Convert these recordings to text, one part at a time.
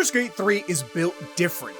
Baldur's Gate 3 is built different.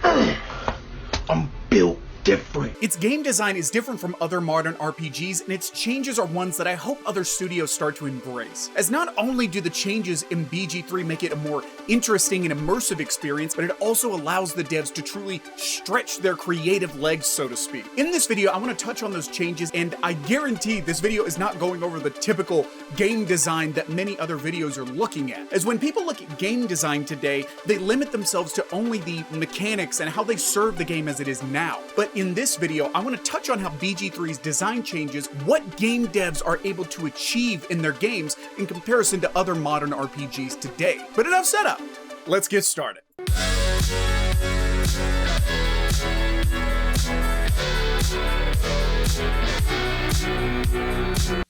I'm built different. Its game design is different from other modern RPGs, and its changes are ones that I hope other studios start to embrace. As not only do the changes in BG3 make it a more interesting and immersive experience, but it also allows the devs to truly stretch their creative legs, so to speak. In this video, I want to touch on those changes, and I guarantee this video is not going over the typical game design that many other videos are looking at. As when people look at game design today, they limit themselves to only the mechanics and how they serve the game as it is now. But in this video, I want to touch on how BG3's design changes what game devs are able to achieve in their games in comparison to other modern RPGs today. But enough setup, let's get started.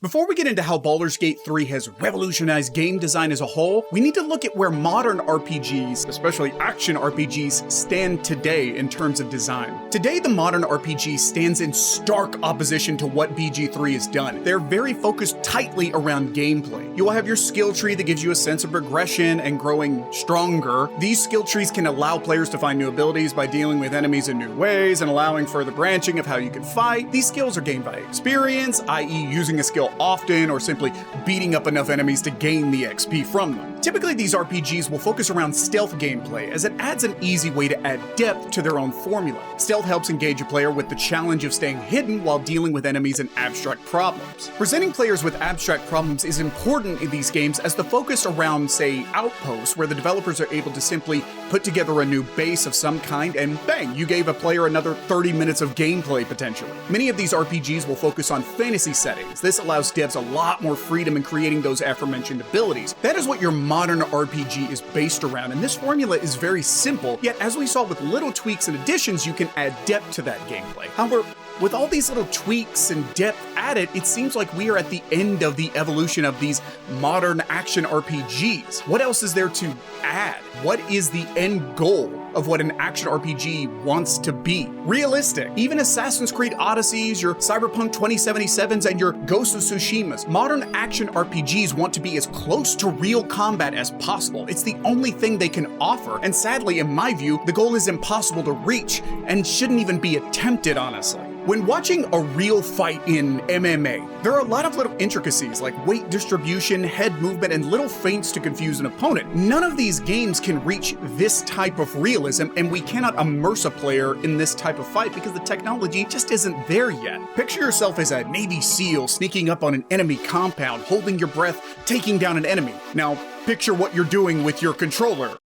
Before we get into how Baldur's Gate 3 has revolutionized game design as a whole, we need to look at where modern RPGs, especially action RPGs, stand today in terms of design. Today, the modern RPG stands in stark opposition to what BG3 has done. They're very focused tightly around gameplay. You will have your skill tree that gives you a sense of progression and growing stronger. These skill trees can allow players to find new abilities by dealing with enemies in new ways and allowing further branching of how you can fight. These skills are gained by experience, i.e. using a skill often or simply beating up enough enemies to gain the XP from them. Typically, these RPGs will focus around stealth gameplay as it adds an easy way to add depth to their own formula. Stealth helps engage a player with the challenge of staying hidden while dealing with enemies and abstract problems. Presenting players with abstract problems is important in these games as the focus around, say, outposts, where the developers are able to simply put together a new base of some kind and bang, you gave a player another 30 minutes of gameplay potentially. Many of these RPGs will focus on fantasy settings. This allows devs a lot more freedom in creating those aforementioned abilities. That is what your modern RPG is based around, and this formula is very simple, yet as we saw with little tweaks and additions, you can add depth to that gameplay. However, with all these little tweaks and depth added, it seems like we are at the end of the evolution of these modern action RPGs. What else is there to add? What is the end goal of what an action RPG wants to be? Realistic. Even Assassin's Creed Odysseys, your Cyberpunk 2077s, and your Ghost of Tsushimas, modern action RPGs want to be as close to real combat as possible. It's the only thing they can offer, and sadly, in my view, the goal is impossible to reach and shouldn't even be attempted, honestly. When watching a real fight in MMA, there are a lot of little intricacies like weight distribution, head movement, and little feints to confuse an opponent. None of these games can reach this type of realism, and we cannot immerse a player in this type of fight because the technology just isn't there yet. Picture yourself as a Navy SEAL sneaking up on an enemy compound, holding your breath, taking down an enemy. Now, picture what you're doing with your controller.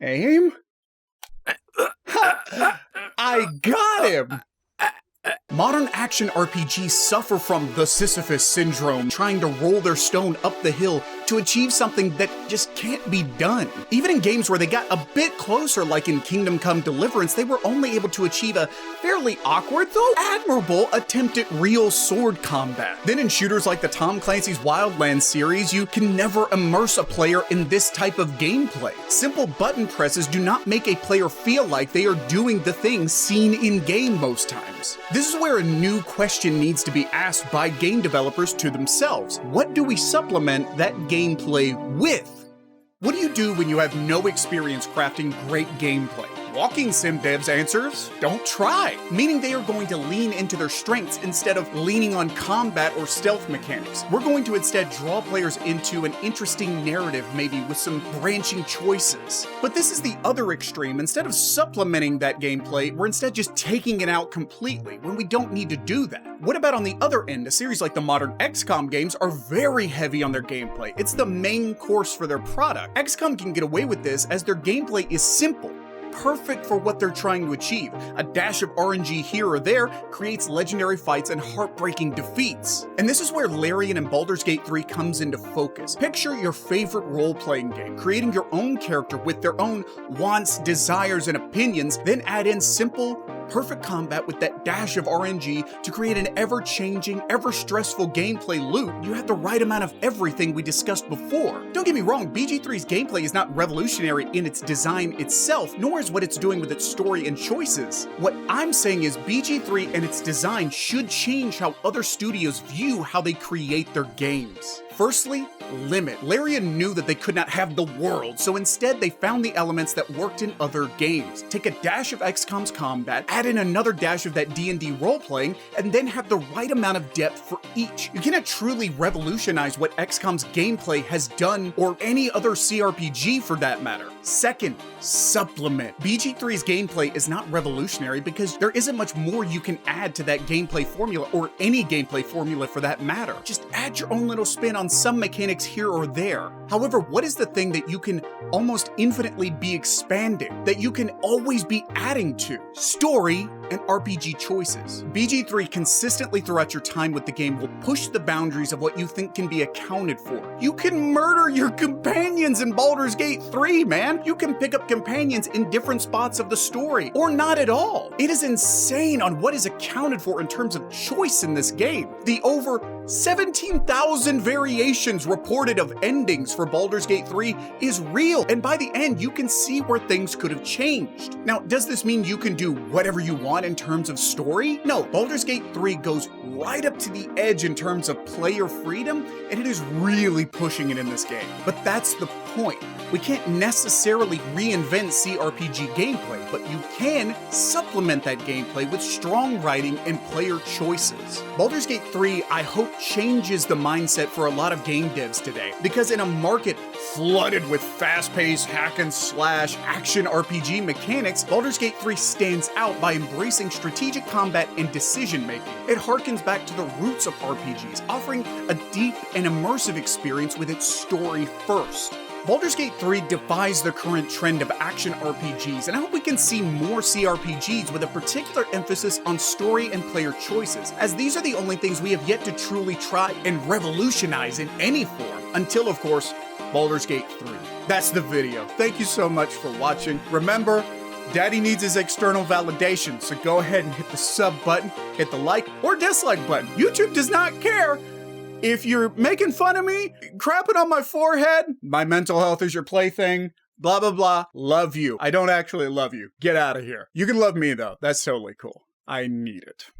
Aim? I got him! Modern action RPGs suffer from the Sisifus Syndrome, trying to roll their stone up the hill to achieve something that just can't be done. Even in games where they got a bit closer, like in Kingdom Come Deliverance, they were only able to achieve a fairly awkward, though admirable, attempt at real sword combat. Then in shooters like the Tom Clancy's Wildlands series, you can never immerse a player in this type of gameplay. Simple button presses do not make a player feel like they are doing the things seen in-game most times. This is where a new question needs to be asked by game developers to themselves. What do we supplement that gameplay with? What do you do when you have no experience crafting great gameplay? Walking Sim devs answers, don't try, meaning they are going to lean into their strengths instead of leaning on combat or stealth mechanics. We're going to instead draw players into an interesting narrative, maybe with some branching choices. But this is the other extreme. Instead of supplementing that gameplay, we're instead just taking it out completely when we don't need to do that. What about on the other end? A series like the modern XCOM games are very heavy on their gameplay. It's the main course for their product. XCOM can get away with this as their gameplay is simple, perfect for what they're trying to achieve. A dash of RNG here or there creates legendary fights and heartbreaking defeats. And this is where Larian and Baldur's Gate 3 comes into focus. Picture your favorite role-playing game, creating your own character with their own wants, desires, and opinions, then add in simple, perfect combat with that dash of RNG to create an ever-changing, ever-stressful gameplay loop, you have the right amount of everything we discussed before. Don't get me wrong, BG3's gameplay is not revolutionary in its design itself, nor is what it's doing with its story and choices. What I'm saying is BG3 and its design should change how other studios view how they create their games. Firstly, limit. Larian knew that they could not have the world, so instead they found the elements that worked in other games. Take a dash of XCOM's combat, add in another dash of that D&D role-playing, and then have the right amount of depth for each. You cannot truly revolutionize what XCOM's gameplay has done, or any other CRPG for that matter. Second, supplement. BG3's gameplay is not revolutionary because there isn't much more you can add to that gameplay formula, or any gameplay formula for that matter. Just add your own little spin on some mechanics here or there. However, what is the thing that you can almost infinitely be expanding, that you can always be adding to? Story and RPG choices. BG3 consistently throughout your time with the game will push the boundaries of what you think can be accounted for. You can murder your companions in Baldurs Gate 3, man! You can pick up companions in different spots of the story, or not at all. It is insane on what is accounted for in terms of choice in this game. The over 17,000 variations reported of endings for Baldurs Gate 3 is real, and by the end you can see where things could have changed. Now, does this mean you can do whatever you want in terms of story? No, Baldurs Gate 3 goes right up to the edge in terms of player freedom, and it is really pushing it in this game. But that's the point. We can't necessarily reinvent CRPG gameplay, but you can supplement that gameplay with strong writing and player choices. Baldurs Gate 3, I hope, changes the mindset for a lot of game devs today, because in a market flooded with fast-paced hack-and-slash action RPG mechanics, Baldurs Gate 3 stands out by embracing strategic combat and decision-making. It harkens back to the roots of RPGs, offering a deep and immersive experience with its story first. Baldurs Gate 3 defies the current trend of action RPGs, and I hope we can see more CRPGs with a particular emphasis on story and player choices, as these are the only things we have yet to truly try and revolutionize in any form, until, of course, Baldurs Gate 3. That's the video. Thank you so much for watching. Remember, Daddy needs his external validation, so go ahead and hit the sub button, hit the like or dislike button. YouTube does not care if you're making fun of me, crapping on my forehead. My mental health is your plaything, blah, blah, blah. Love you. I don't actually love you. Get out of here. You can love me, though. That's totally cool. I need it.